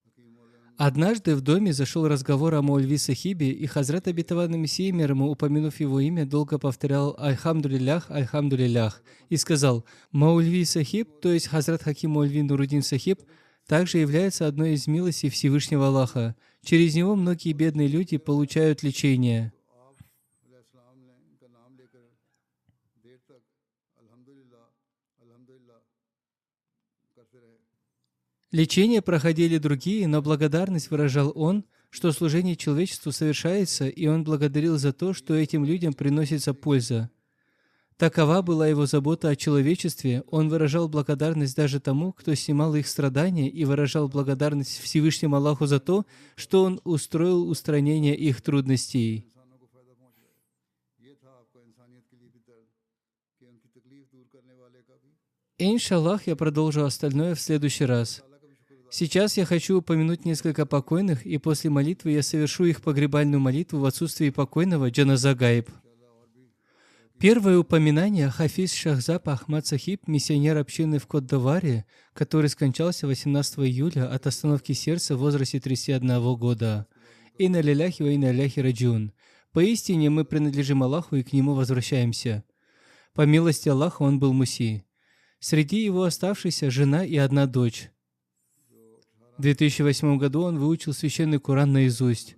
Speaker 1: हकीम मौलाना
Speaker 2: Однажды в доме зашел разговор о Маульви Сахибе, и Хазрат Обетованный Мессия мир ему, упомянув его имя, долго повторял «Альхамдулиллях, Альхамдулиллях» и сказал: «Маульви Сахиб, то есть Хазрат Хаким Маульви Нуруддин Сахиб, также является одной из милостей Всевышнего Аллаха. Через него многие бедные люди получают лечение».
Speaker 1: आप अलैहिस्सलाम ने इनका नाम लेकर देर तक अल्हम्दुलिल्लाह अल्हम्दुलिल्लाह करते रहे।
Speaker 2: Лечение проходили другие, но благодарность выражал он, что служение человечеству совершается, и он благодарил за то, что этим людям приносится польза. Такова была его забота о человечестве, он выражал благодарность даже тому, кто снимал их страдания, и выражал благодарность Всевышнему Аллаху за то, что он устроил устранение их трудностей.
Speaker 1: इंसानों को फ़ायदा पहुँच रहा है। ये था आपका इंसानियत के लिए भी दर्द कि उनकी तकलीफ दूर करने वाले का भी
Speaker 2: Иншаллах, я продолжу остальное в следующий раз. Сейчас я хочу упомянуть несколько покойных, и после молитвы я совершу их погребальную молитву в отсутствии покойного Джаназа Гаиб. Первое упоминание Хафиз Шахзаб Ахмад Сахиб, миссионер общины в Кот-д'Ивуаре, который скончался 18 июля от остановки сердца в возрасте 31 года. Инна лиляхи ва инна иляйхи раджиун. Поистине мы принадлежим Аллаху и к Нему возвращаемся. По милости Аллаха он был муси. Среди его оставшихся жена и одна дочь. В 2008 году он выучил священный Коран наизусть.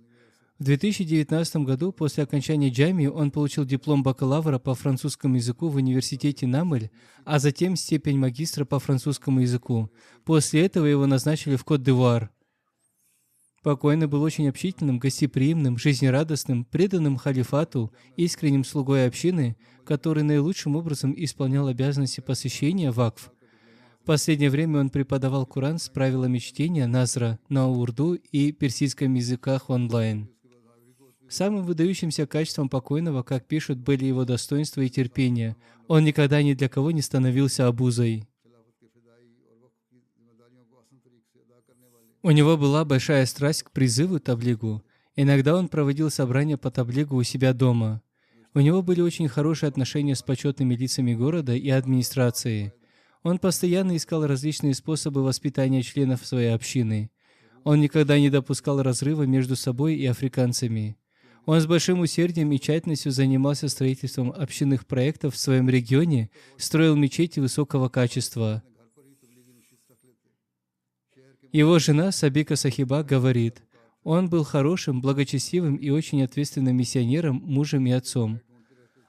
Speaker 2: В 2019 году, после окончания джамии, он получил диплом бакалавра по французскому языку в университете Намель, а затем степень магистра по французскому языку. После этого его назначили в Кот-д'Ивуар. Покойный был очень общительным, гостеприимным, жизнерадостным, преданным халифату, искренним слугой общины, который наилучшим образом исполнял обязанности посвящения вакф. В последнее время он преподавал Коран с правилами чтения назра на урду и персидском языках онлайн. Самым выдающимся качеством покойного, как пишут, были его достоинства и терпение. Он никогда ни для кого не становился обузой. У него была большая страсть к призыву таблигу. Иногда он проводил собрания по таблигу у себя дома. У него были очень хорошие отношения с почетными лицами города и администрацией. Он постоянно искал различные способы воспитания членов своей общины. Он никогда не допускал разрыва между собой и африканцами. Он с большим усердием и тщательностью занимался строительством общинных проектов в своем регионе, строил мечети высокого качества. Его жена Сабика Сахиба говорит: Он был хорошим, благочестивым и очень ответственным миссионером, мужем и отцом.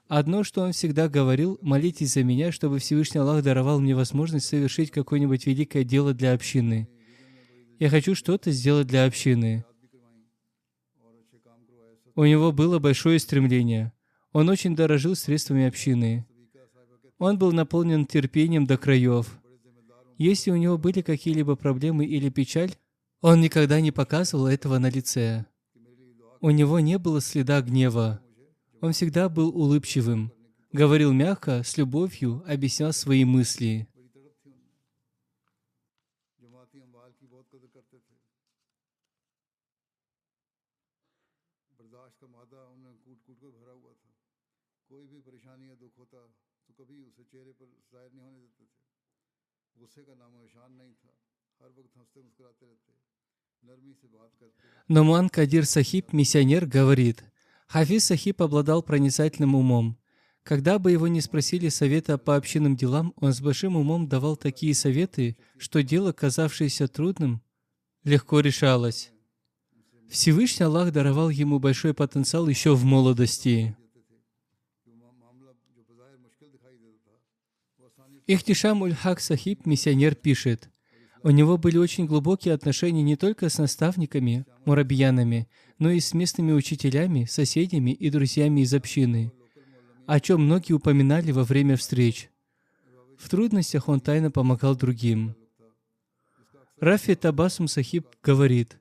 Speaker 2: Одно, что он всегда говорил: «Молитесь за меня, чтобы Всевышний Аллах даровал мне возможность совершить какое-нибудь великое дело для общины. Я хочу что-то сделать для общины». У него было большое стремление. Он очень дорожил средствами общины. Он был наполнен терпением до краев. Если у него были какие-либо проблемы или печаль, он никогда не показывал этого на лице. У него не было следа гнева. Он всегда был улыбчивым, говорил мягко, с любовью, объяснял свои мысли. Номан Кадир Сахиб, миссионер, говорит: Хафиз Сахиб обладал проницательным умом. Когда бы его ни спросили совета по общинным делам, он с большим умом давал такие советы, что дело, казавшееся трудным, легко решалось. Всевышний Аллах даровал ему большой потенциал еще в молодости. Ихтишам Уль-Хак Сахиб, миссионер, пишет: у него были очень глубокие отношения не только с наставниками, мурабиянами, но и с местными учителями, соседями и друзьями из общины, о чем многие упоминали во время встреч. В трудностях он тайно помогал другим. Рафи Табасум Сахиб говорит: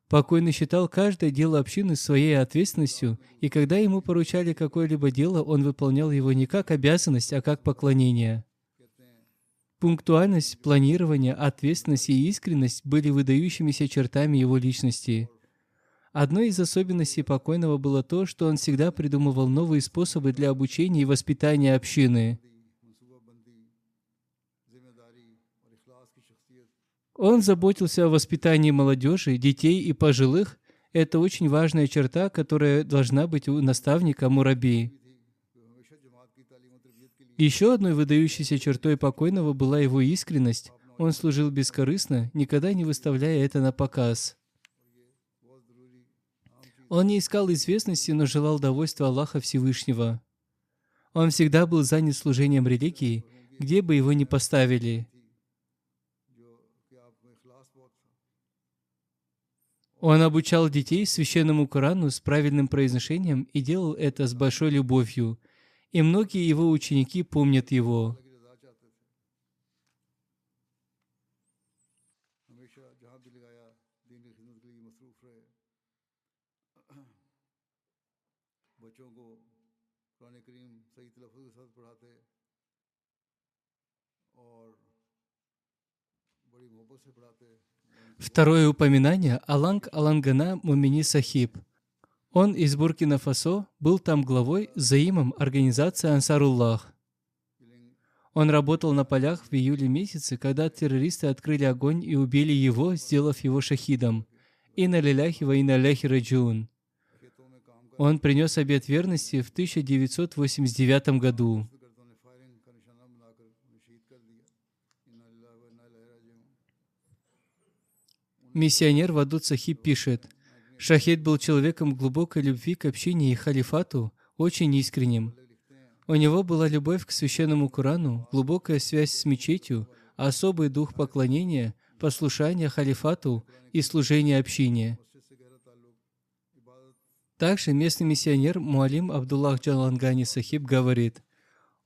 Speaker 2: покойный считал каждое дело общины своей ответственностью, и когда ему поручали какое-либо дело, он выполнял его не как обязанность, а как поклонение. Пунктуальность, планирование, ответственность и искренность были выдающимися чертами его личности. Одной из особенностей покойного было то, что он всегда придумывал новые способы для обучения и воспитания общины. Он заботился о воспитании молодежи, детей и пожилых. Это очень важная черта, которая должна быть у наставника мурабби. Еще одной выдающейся чертой покойного была его искренность. Он служил бескорыстно, никогда не выставляя это на показ. Он не искал известности, но желал довольства Аллаха Всевышнего. Он всегда был занят служением религии, где бы его ни поставили. Он обучал детей священному Корану с правильным произношением и делал это с большой любовью. И многие его ученики помнят его. Второе упоминание — Аланг Алангана Мумини Сахиб. Он из Буркина-Фасо, был там главой, заимом организации Ансаруллах. Он работал на полях в июле месяце, когда террористы открыли огонь и убили его, сделав его шахидом. Инна лиляхи ва инна иляйхи раджиун. Он принес обет верности в 1989 году. Миссионер Вадуд Сахиб пишет: Шахид был человеком глубокой любви к общине и халифату, очень искренним. У него была любовь к священному Корану, глубокая связь с мечетью, особый дух поклонения, послушания халифату и служения общине. Также местный миссионер Муалим Абдуллах Джалангани Сахиб говорит: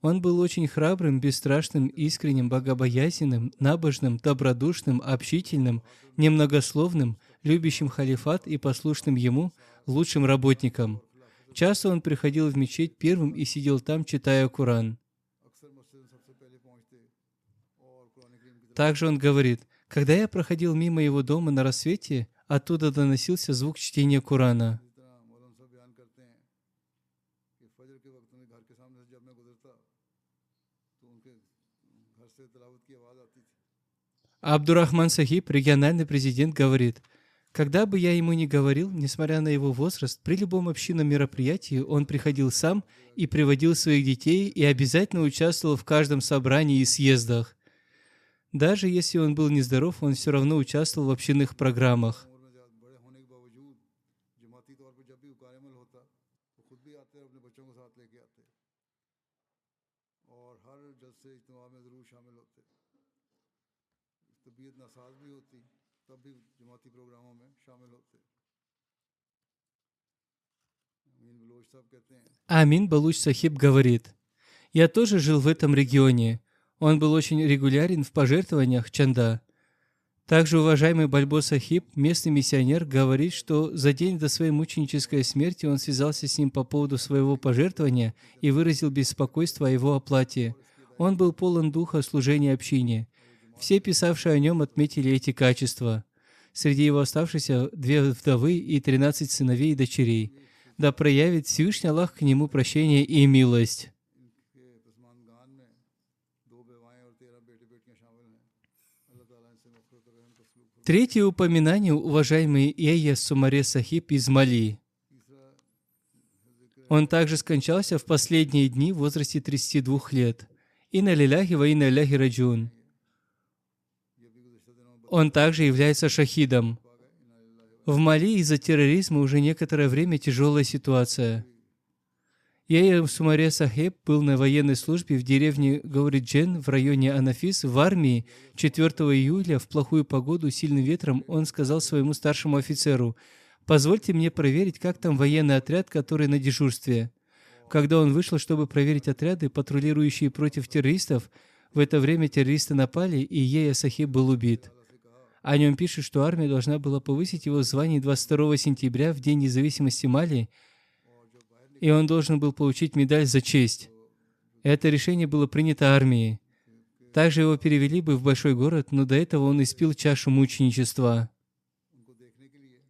Speaker 2: он был очень храбрым, бесстрашным, искренним, богобоязненным, набожным, добродушным, общительным, немногословным, любящим халифат и послушным ему, лучшим работником. Часто он приходил в мечеть первым и сидел там, читая Коран. Также он говорит: когда я проходил мимо его дома на рассвете, оттуда доносился звук чтения Корана. Абдурахман Сахиб, региональный президент, говорит: когда бы я ему ни говорил, несмотря на его возраст, при любом общинном мероприятии он приходил сам и приводил своих детей и обязательно участвовал в каждом собрании и съездах. Даже если он был нездоров, он все равно участвовал в общинных программах.
Speaker 1: कोई कारमल होता तो खुद भी आते और अपने बच्चों को साथ लेके आते और हर जलसे इज्तिमा में ज़रूर शामिल होते। तबीयत नासाज भी होती तब भी जमाती प्रोग्रामों में शामिल होते। अमीन बलोच साहब कहते हैं
Speaker 2: Амин Балуч Сахиб говорит: «Я тоже жил в этом регионе. Он был очень регулярен в пожертвованиях чанда. Также уважаемый Бальбо Сахиб, местный миссионер, говорит, что за день до своей мученической смерти он связался с ним по поводу своего пожертвования и выразил беспокойство о его оплате. Он был полон духа служения общине. Все, писавшие о нем, отметили эти качества. Среди его оставшихся 2 вдовы и 13 сыновей и дочерей. Да проявит Всевышний Аллах к нему прощение и милость».
Speaker 1: इनके पसमानगान में 2 बेवाएं और 13 बेटे बेटियां शामिल हैं। अल्लाह ताला इनसे मग़फ़िरत और रहम का सलूक फरमाए।
Speaker 2: Третье упоминание уважаемый Эйя Сумаре Сахиб из Мали.
Speaker 1: तीसरा जिक्र
Speaker 2: Он также скончался в последние дни в возрасте 32 лет. Инна лиляхи ва инна иляхи раджун.
Speaker 1: ये भी गुज़श्ता दिनों में
Speaker 2: Он также является шахидом.
Speaker 1: बता गए इन्ना लिल्लाहि
Speaker 2: В Мали из-за терроризма уже некоторое время тяжелая ситуация. Эйя Сумаре Сахиб был на военной службе в деревне Гауриджен в районе Анафис в армии. 4 июля в плохую погоду, сильным ветром, он сказал своему старшему офицеру: «Позвольте мне проверить, как там военный отряд, который на дежурстве». Когда он вышел, чтобы проверить отряды, патрулирующие против террористов, в это время террористы напали, и Эйя Сахиб был убит. О нем пишут, что армия должна была повысить его в звании 22 сентября, в День независимости Мали, и он должен был получить медаль за честь. Это решение было принято армией. Также его перевели бы в большой город, но до этого он испил чашу мученичества.
Speaker 1: उनको देखने के लिए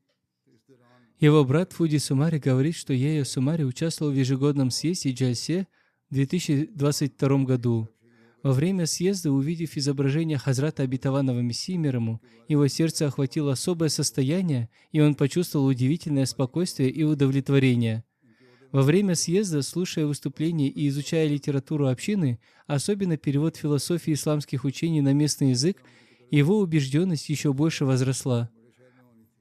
Speaker 1: तो इस दौरान
Speaker 2: Его брат Фуди Сумари говорит, что Эйя Сумари участвовал в ежегодном съезде Джальсе в 2022 году. Во время съезда, увидев изображение Хазрата Обетованного Мессии мир ему, его сердце охватило особое состояние, и он почувствовал удивительное спокойствие и удовлетворение. Во время съезда, слушая выступления и изучая литературу общины, особенно перевод философии исламских учений на местный язык, его убежденность еще больше возросла.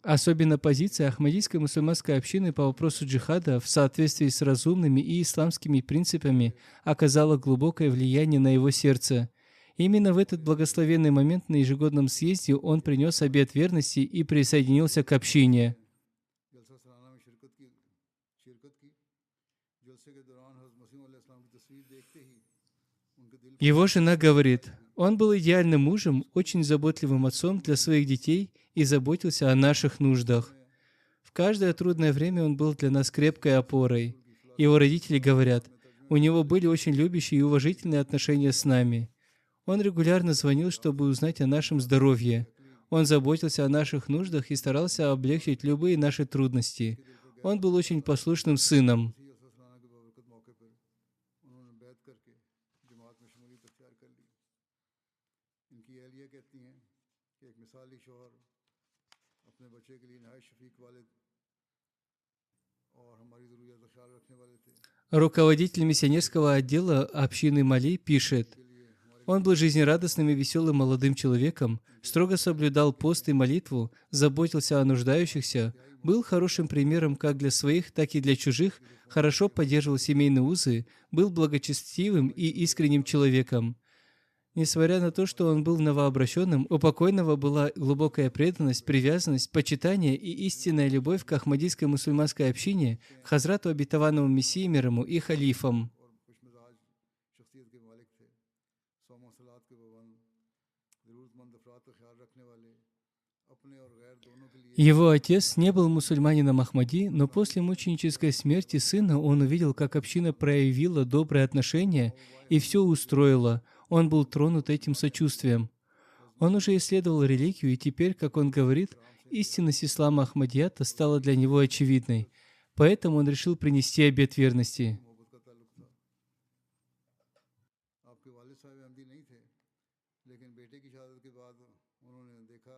Speaker 2: Особенно позиция Ахмадийской мусульманской общины по вопросу джихада в соответствии с разумными и исламскими принципами оказала глубокое влияние на его сердце. Именно в этот благословенный момент на ежегодном съезде он принес обет верности и присоединился к общине.
Speaker 1: जलसा सालाना में शिरकत की जलसे के दौरान हज़रत मसीह अलैहिस्सलाम की तस्वीर देखते ही उनके दिल
Speaker 2: Его жена говорит: «Он был идеальным мужем, очень заботливым отцом для своих детей и заботился о наших нуждах. В каждое трудное время он был для нас крепкой опорой». Его родители говорят: «У него были очень любящие и уважительные отношения с нами. Он регулярно звонил, чтобы узнать о нашем здоровье. Он заботился о наших нуждах и старался облегчить любые наши трудности. Он был очень послушным сыном».
Speaker 1: जलसा सालाना के बाबरकत मौके पर उन्होंने बैत करके जमात में शमूलियत अख्तियार कर ली। इनकी अहलिया कहती हैं कि एक मिसाली शौहर अपने बच्चे के लिए नहायत शफीक वालिद और हमारी ज़रूरियात का ख्याल रखने वाले थे।
Speaker 2: Руководитель миссионерского отдела общины Мали пишет: «Он был жизнерадостным и веселым молодым человеком, строго соблюдал пост и молитву, заботился о нуждающихся, был хорошим примером как для своих, так и для чужих, хорошо поддерживал семейные узы, был благочестивым и искренним человеком. Несмотря на то, что он был новообращенным, у покойного была глубокая преданность, привязанность, почитание и истинная любовь к ахмадийской мусульманской общине, к Хазрату Обетованному Мессии мир ему и халифам».
Speaker 1: और खुशमिजाज शख्सियत के मालिक थे। सौमा सलात के पाबंद, ज़रूरतमंद अफराद का ख्याल रखने वाले, अपने और गैर दोनों के लिए
Speaker 2: Его отец не был мусульманином Ахмади, но после мученической смерти сына он увидел, как община проявила добрые отношения и все устроила. Он был тронут этим сочувствием. Он уже исследовал религию, и теперь, как он говорит, истинность ислама Ахмадията стала для него очевидной. Поэтому он решил принести обет верности.
Speaker 1: मोहब्बत का ताल्लुक था। आपके वालिद साहब अहमदी नहीं थे, लेकिन बेटे की शहादत के बाद उन्होंने देखा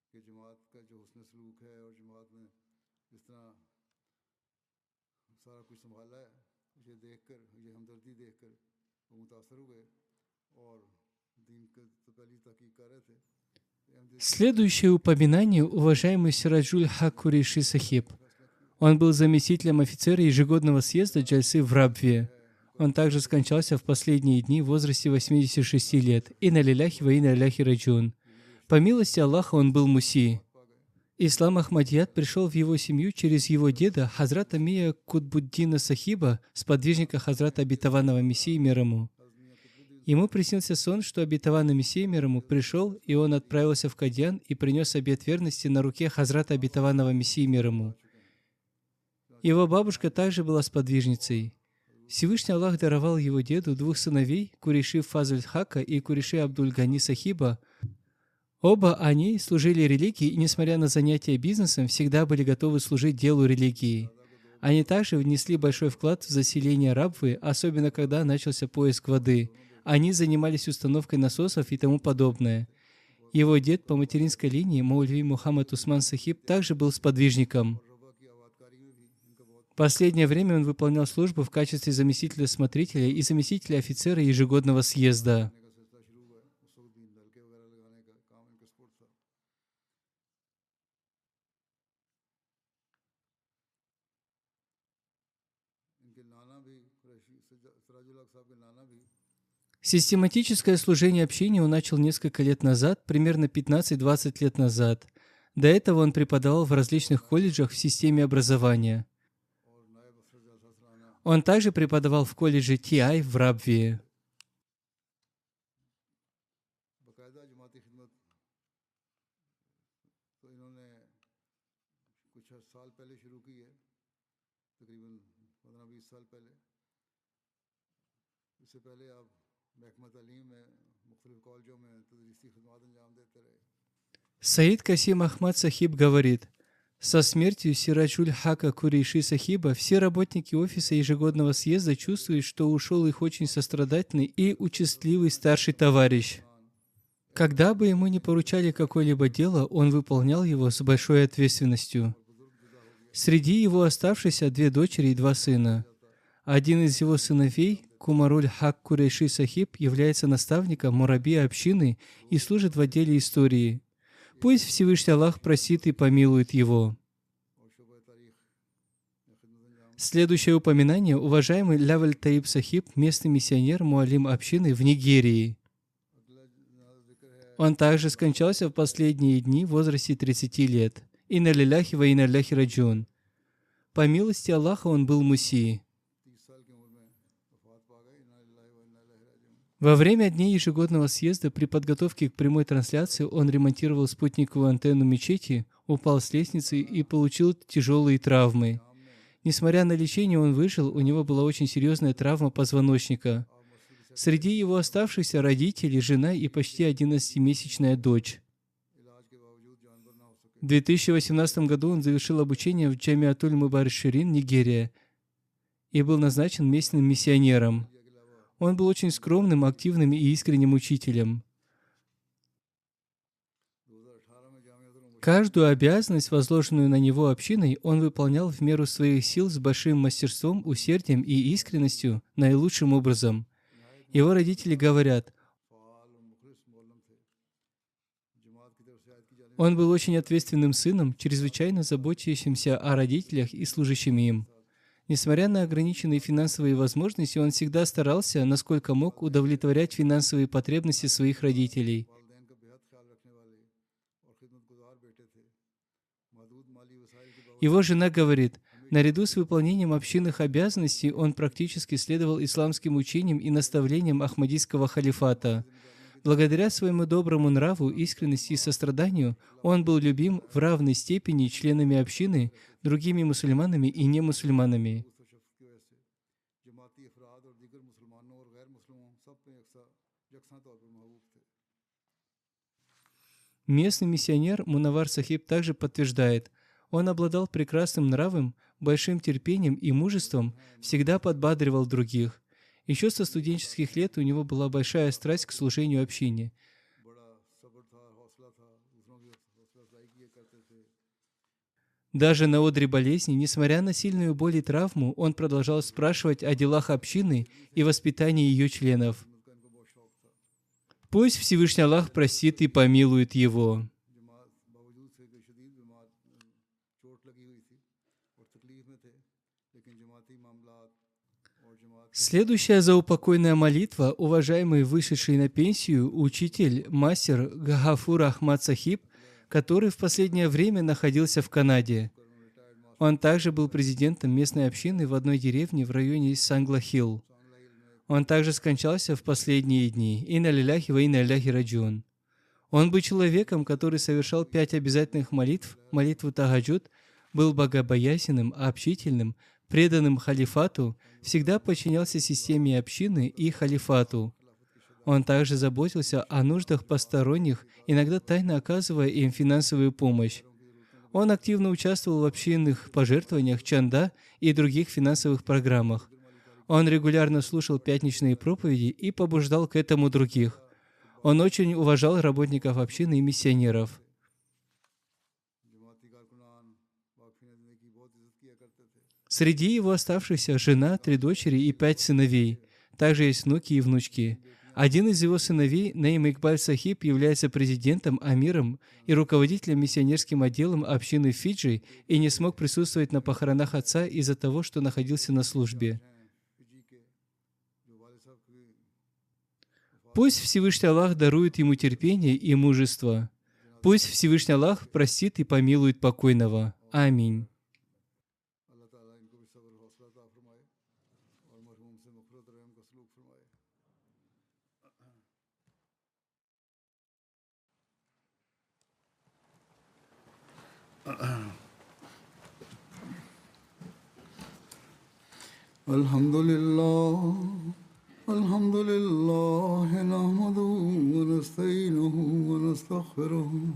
Speaker 1: कि जमात का जो हुस्न सलूक है और जमात ने जिस तरह सारा कुछ संभाला है, मुझे देखकर, ये हमदर्दी देखकर वो मुतासर हुए और दीन के तो पहली तहकीक कर रहे थे।
Speaker 2: Следующее упоминание уважаемый Сираджуль Хак Курейши Сахиб. Он был заместителем офицера ежегодного съезда Джальсы в Рабве. Он также скончался в последние дни в возрасте 86 лет. Инна лиляхи ва инна иляйхи раджиун. По милости Аллаха он был муси. Ислам Ахмадият пришел в его семью через его деда Хазрата Мия Кутбуддина Сахиба, сподвижника Хазрата Обетованного Мессии мир ему. Ему приснился сон, что Обетованный Мессия мир ему пришел, и он отправился в Кадьян и принес обет верности на руке Хазрата Обетованного Мессии мир ему. Его бабушка также была сподвижницей. Всевышний Аллах даровал его деду двух сыновей, Курейши Фазль Хака и Курейши Абдуль-Гани Сахиба. Оба они служили религии и, несмотря на занятия бизнесом, всегда были готовы служить делу религии. Они также внесли большой вклад в заселение Рабвы, особенно когда начался поиск воды. Они занимались установкой насосов и тому подобное. Его дед по материнской линии, Маульви Мухаммад Усман Сахиб, также был сподвижником. В последнее время он выполнял службу в качестве заместителя смотрителя и заместителя офицера ежегодного съезда. Систематическое служение общине он начал несколько лет назад, примерно 15-20 лет назад. До этого он преподавал в различных колледжах в системе образования. Он также преподавал в колледже TI в Рабве. Саид Касим Ахмад Сахиб говорит: со смертью Сираджуль Хака Курейши Сахиба все работники офиса ежегодного съезда чувствуют, что ушел их очень сострадательный и участливый старший товарищ. Когда бы ему ни поручали какое-либо дело, он выполнял его с большой ответственностью. Среди его оставшихся 2 дочери и 2 сына. Один из его сыновей, Кумаруль Хак Курейши Сахиб, является наставником мураби общины и служит в отделе истории. Пусть Всевышний Аллах простит и помилует его. Следующее упоминание — уважаемый Лаваль Таиб Сахиб, местный миссионер, муалим общины в Нигерии. Он также скончался в последние дни в возрасте 30 лет. Инна лиляхи ва инна иляйхи раджиун. По милости Аллаха он был муси. Во время дней ежегодного съезда при подготовке к прямой трансляции он ремонтировал спутниковую антенну мечети, упал с лестницы и получил тяжелые травмы. Несмотря на лечение, он выжил, у него была очень серьезная травма позвоночника. Среди его оставшихся родители, жена и почти 11-месячная дочь. В 2018 году он завершил обучение в Джамиатуль Мубариш-Ширин, Нигерия, и был назначен местным миссионером. Он был очень скромным, активным и искренним учителем. Каждую обязанность, возложенную на него общиной, он выполнял в меру своих сил с большим мастерством, усердием и искренностью, наилучшим образом. Его родители говорят: он был очень ответственным сыном, чрезвычайно заботящимся о родителях и служащим им. Несмотря на ограниченные финансовые возможности, он всегда старался, насколько мог, удовлетворять финансовые потребности своих родителей. Его жена говорит: наряду с выполнением общинных обязанностей он практически следовал исламским учениям и наставлениям Ахмадийского халифата. Благодаря своему доброму нраву, искренности и состраданию он был любим в равной степени членами общины, другими мусульманами и немусульманами. Местный миссионер Мунавар Сахиб также подтверждает: он обладал прекрасным нравом, большим терпением и мужеством, всегда подбадривал других. Еще со студенческих лет у него была большая страсть к служению общине. Даже на одре болезни, несмотря на сильную боль и травму, он продолжал спрашивать о делах общины и воспитании ее членов. Пусть Всевышний Аллах простит и помилует его. Следующая заупокойная молитва, уважаемый вышедший на пенсию учитель, мастер Гафур Ахмад Сахиб, который в последнее время находился в Канаде. Он также был президентом местной общины в одной деревне в районе Сангла-Хилл. Он также скончался в последние дни. Инна лилляхи ва инна илляхи раджиун. Он был человеком, который совершал 5 обязательных молитв, молитву Тагаджуд, был богобоязненным, общительным, преданным халифату, всегда подчинялся системе общины и халифату. Он также заботился о нуждах посторонних, иногда тайно оказывая им финансовую помощь. Он активно участвовал в общинных пожертвованиях, чанда и других финансовых программах. Он регулярно слушал пятничные проповеди и побуждал к этому других. Он очень уважал работников общины и миссионеров. Среди его оставшихся жена, 3 дочери и 5 сыновей. Также есть внуки и внучки. Один из его сыновей, Наим Икбаль Сахиб, является президентом, амиром и руководителем миссионерским отделом общины в Фиджи и не смог присутствовать на похоронах отца из-за того, что находился на службе. Пусть Всевышний Аллах дарует ему терпение и мужество. Пусть Всевышний Аллах простит и помилует покойного. Аминь.
Speaker 1: Alhamdulillah, alhamdulillah, nahmaduhu wa nasta'inuhu wa nastaghfiruhu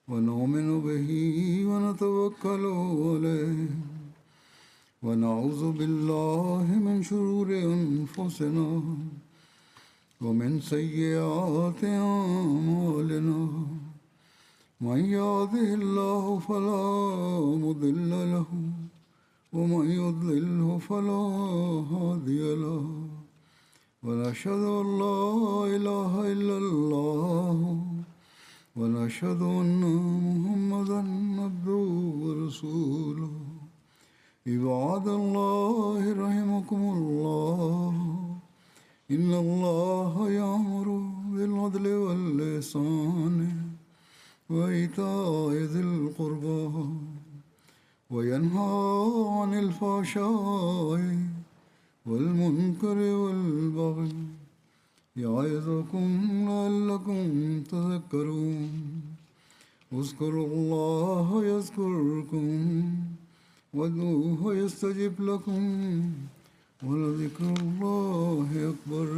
Speaker 1: wa nu'minu bihi wa natawakkalu alayhi wa na'udhu billahi min shururi anfusina wa min sayyiati a'malina. Man yahdihillahu fala mudilla lahu ومن يضلله فلا هادي له ونشهد أن لا إله إلا الله ونشهد أن محمدا عبده ورسوله عباد الله رحمكم الله إن الله يأمر بالعدل والإحسان وإيتاء ذي القربى وينهى عن الفحشاء والمنكر والبغي يعظكم لعلكم تذكرون اذكروا الله يذكركم وادعوه يستجب لكم ولذكر الله أكبر